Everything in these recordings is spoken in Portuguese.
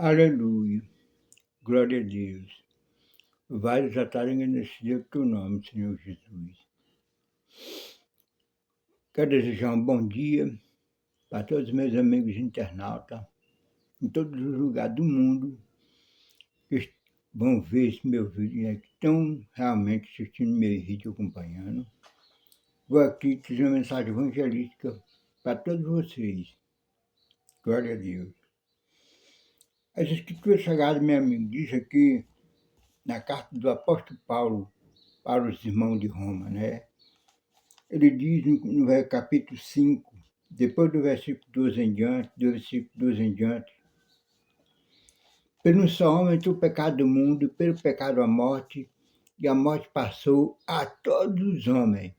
Aleluia, glória a Deus. Vai exaltar e engrandecer o teu nome, Senhor Jesus. Quero desejar um bom dia para todos os meus amigos internautas, em todos os lugares do mundo, que vão ver esse meu vídeo, né, que estão realmente assistindo meu vídeo, acompanhando. Vou aqui trazer uma mensagem evangelística para todos vocês. Glória a Deus. As Escrituras Sagradas, meu amigo, diz aqui na carta do apóstolo Paulo para os irmãos de Roma, né? Ele diz no capítulo 5, depois do versículo 12 em diante, pelo um só homem entrou o pecado do mundo, pelo pecado a morte, e a morte passou a todos os homens.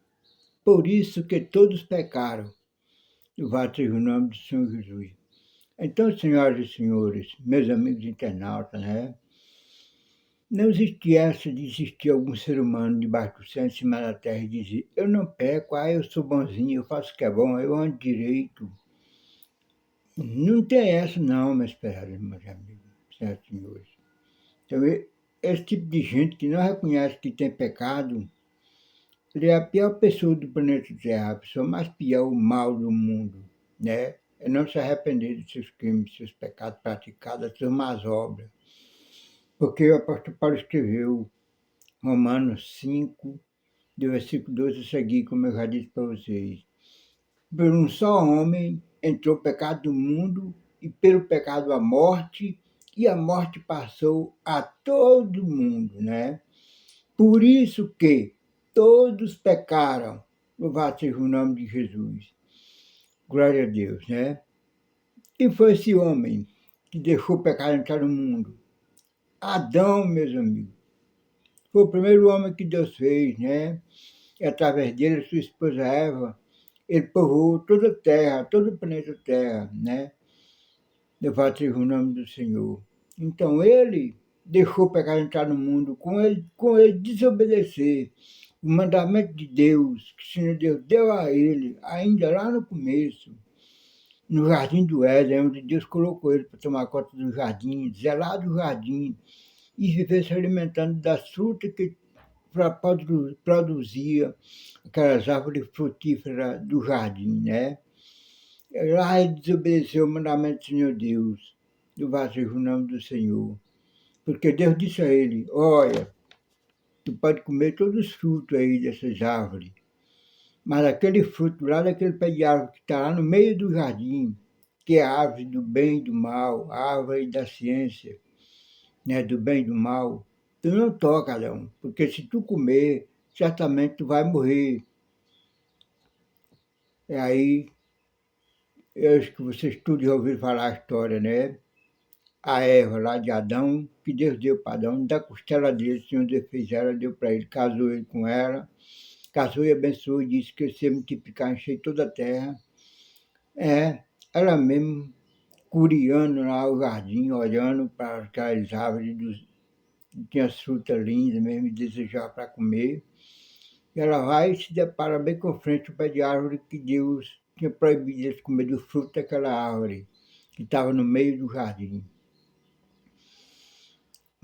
Por isso que todos pecaram. Louvado seja o nome do Senhor Jesus. Então, senhoras e senhores, meus amigos internautas, né? Não existe essa de existir algum ser humano debaixo do céu, em cima da terra, e dizer: eu não peco, eu sou bonzinho, eu faço o que é bom, eu ando direito. Não tem essa não, meus prezados meus amigos, senhoras e senhores. Então, esse tipo de gente que não reconhece que tem pecado, ele é a pior pessoa do planeta Terra, a pessoa mais pior, o mal do mundo, né? É não se arrepender dos seus crimes, dos seus pecados praticados, das suas más obras. Porque o apóstolo Paulo escreveu, Romanos 5, do versículo 12 a seguir, como eu já disse para vocês. Por um só homem entrou o pecado do mundo, e pelo pecado a morte, e a morte passou a todo mundo, né? Por isso que todos pecaram. Louvado seja o nome de Jesus. Glória a Deus, né? Quem foi esse homem que deixou o pecado entrar no mundo? Adão, meus amigos. Foi o primeiro homem que Deus fez, né? E através dele, sua esposa Eva, ele povoou toda a terra, todo o planeta Terra, né? Louvado seja o nome do Senhor. Então ele deixou o pecado entrar no mundo, com ele desobedecer o mandamento de Deus, que o Senhor Deus deu a ele, ainda lá no começo, no jardim do Éden, onde Deus colocou ele para tomar conta do jardim, zelar do jardim, e viver se alimentando das frutas que produzia aquelas árvores frutíferas do jardim, né? Lá ele desobedeceu o mandamento do Senhor Deus. Louvado seja o nome do Senhor. Porque Deus disse a ele: olha, tu pode comer todos os frutos aí dessas árvores, mas aquele fruto lá daquele pé de árvore que está lá no meio do jardim, que é a árvore do bem e do mal, a árvore da ciência, né, do bem e do mal, tu não toca, Adão, porque se tu comer, certamente tu vai morrer. E aí, eu acho que vocês tudo já ouviram falar a história, né? A Eva lá de Adão, que Deus deu para Adão, da costela dele, o Senhor Deus fez ela, deu para ele, casou ele com ela, casou e abençoou, e disse que se multiplicar, encher toda a terra. É, ela mesmo, curiando lá o jardim, olhando para aquelas árvores, tinha as frutas lindas mesmo, e desejava para comer. E ela vai e se depara bem com frente ao pé de árvore que Deus tinha proibido eles comer do fruto daquela árvore, que estava no meio do jardim.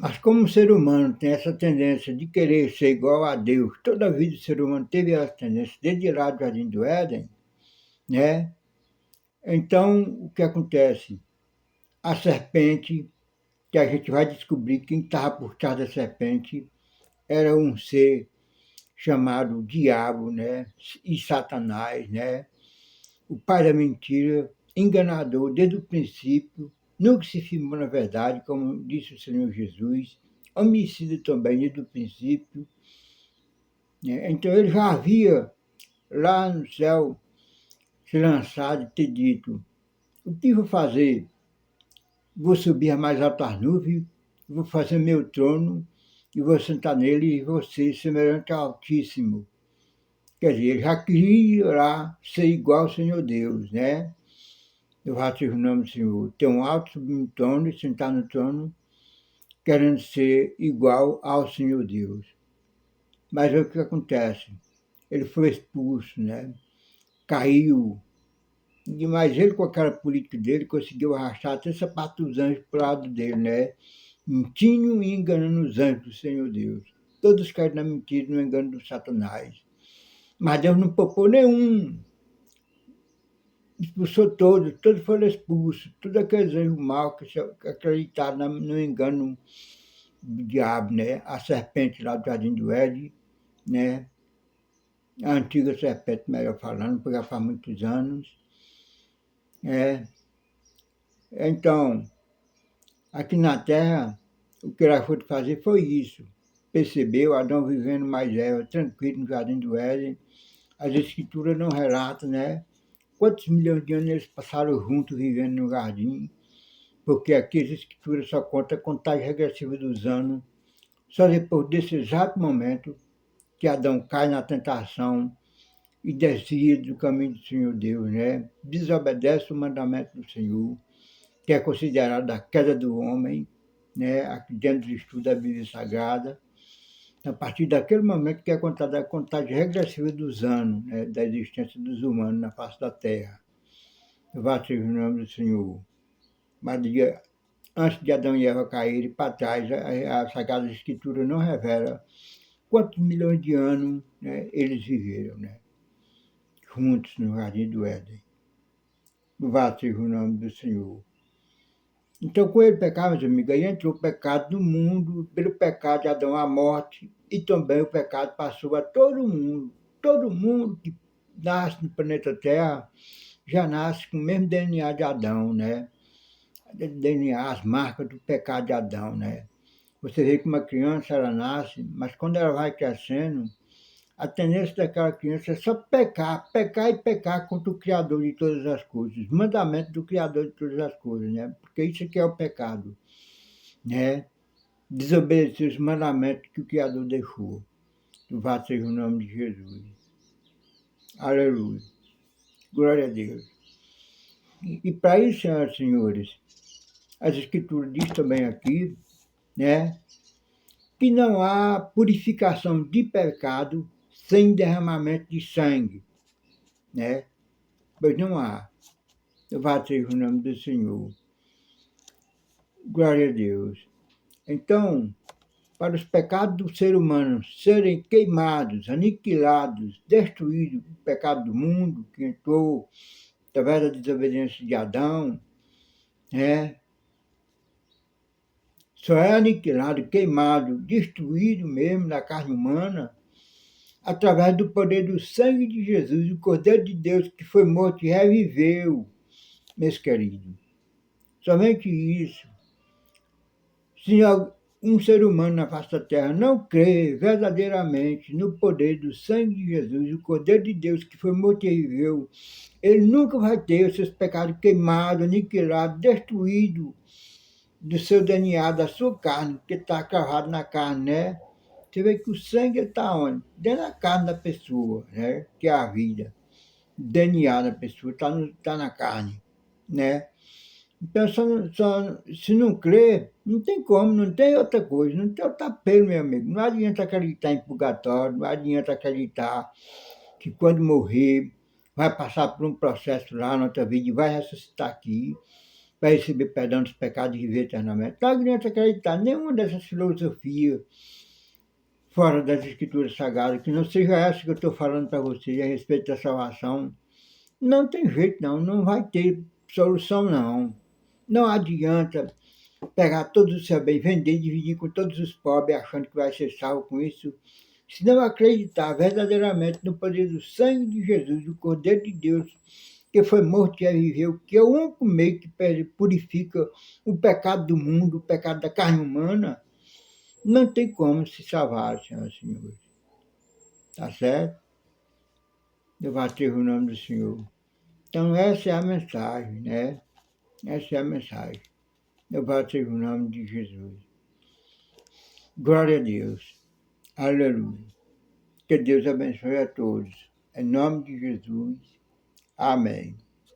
Mas como o ser humano tem essa tendência de querer ser igual a Deus, toda a vida o ser humano teve essa tendência, desde lá do Jardim do Éden, né? Então, o que acontece? A serpente, que a gente vai descobrir quem estava por trás da serpente, era um ser chamado Diabo, né? E Satanás, né? O pai da mentira, enganador desde o princípio, nunca se firmou na verdade, como disse o Senhor Jesus, homicida também desde o princípio, né? Então ele já havia lá no céu se lançado e ter dito: o que vou fazer? Vou subir a mais altas nuvens, vou fazer meu trono e vou sentar nele e vou ser semelhante ao Altíssimo. Quer dizer, ele já queria lá ser igual ao Senhor Deus, né? Louvado seja o nome do Senhor. Ter um alto subir no trono e sentar no trono, querendo ser igual ao Senhor Deus. Mas é o que acontece? Ele foi expulso, né? Caiu Mas ele, com aquela política dele, conseguiu arrastar até sapato dos anjos para o lado dele, né? Mentindo e enganando os anjos do Senhor Deus. Todos caíram na mentira e no engano do Satanás. Mas Deus não poupou nenhum. Expulsou todos foram expulsos. Todos aqueles anjos maus que acreditaram no engano do diabo, né? A serpente lá do Jardim do Éden, né? A antiga serpente, melhor falando, porque já faz muitos anos. Então, aqui na Terra, o que ela foi fazer foi isso. Percebeu Adão vivendo mais tranquilo no Jardim do Éden. As escrituras não relatam, né? Quantos milhões de anos eles passaram juntos vivendo no jardim, porque aqui as escrituras só contam a contagem regressiva dos anos, só depois desse exato momento que Adão cai na tentação e desvia do caminho do Senhor Deus, né? Desobedece o mandamento do Senhor, que é considerado a queda do homem, né? Aqui dentro do estudo da Bíblia Sagrada. A partir daquele momento que é contada a contagem regressiva dos anos, né? Da existência dos humanos na face da Terra. Louvado seja o nome do Senhor. Mas antes de Adão e Eva caírem para trás, a Sagrada Escritura não revela quantos milhões de anos, né, eles viveram, né, juntos no Jardim do Éden. Louvado seja o nome do Senhor. Então, com ele pecado, meus amigos, aí entrou o pecado no mundo, pelo pecado de Adão a morte, e também o pecado passou a todo mundo. Todo mundo que nasce no planeta Terra já nasce com o mesmo DNA de Adão, né? DNA, as marcas do pecado de Adão, né? Você vê que uma criança, ela nasce, mas quando ela vai crescendo, a tendência daquela criança é só pecar, pecar e pecar contra o Criador de todas as coisas, os mandamentos do Criador de todas as coisas, né? Porque isso aqui é o pecado, né? Desobedecer os mandamentos que o Criador deixou. Louvado seja o nome de Jesus. Aleluia. Glória a Deus. E para isso, senhoras e senhores, as Escrituras diz também aqui, né, que não há purificação de pecado sem derramamento de sangue, né? Pois não há. Louvado seja o nome do Senhor. Glória a Deus. Então, para os pecados do ser humano serem queimados, aniquilados, destruídos, o pecado do mundo que entrou através da desobediência de Adão, né? Só é aniquilado, queimado, destruído mesmo na carne humana, através do poder do sangue de Jesus, o Cordeiro de Deus que foi morto e reviveu, meus queridos. Somente isso. Se um ser humano na face da terra não crê verdadeiramente no poder do sangue de Jesus, o Cordeiro de Deus que foi morto e reviveu, ele nunca vai ter os seus pecados queimados, aniquilados, destruídos do seu DNA, da sua carne, que está cravado na carne, né? Você vê que o sangue está onde? Dentro da carne da pessoa, né? Que é a vida. O DNA da pessoa está na carne, né? Então, se não crer, não tem como, não tem outra coisa, não tem outro apelo, meu amigo. Não adianta acreditar em purgatório, não adianta acreditar que quando morrer vai passar por um processo lá na outra vida e vai ressuscitar aqui, vai receber perdão dos pecados e viver eternamente. Não adianta acreditar em nenhuma dessas filosofias fora das escrituras sagradas, que não seja essa que eu estou falando para vocês a respeito da salvação. Não tem jeito não, não vai ter solução não. Não adianta pegar todos os seus bens, vender e dividir com todos os pobres, achando que vai ser salvo com isso. Se não acreditar verdadeiramente no poder do sangue de Jesus, do Cordeiro de Deus, que foi morto e reviveu, que é o único meio que purifica o pecado do mundo, o pecado da carne humana, não tem como se salvar, senhoras e senhores. Tá certo? Louvado seja o nome do Senhor. Então, essa é a mensagem, né? Essa é a mensagem. Louvado seja o nome de Jesus. Glória a Deus. Aleluia. Que Deus abençoe a todos. Em nome de Jesus. Amém.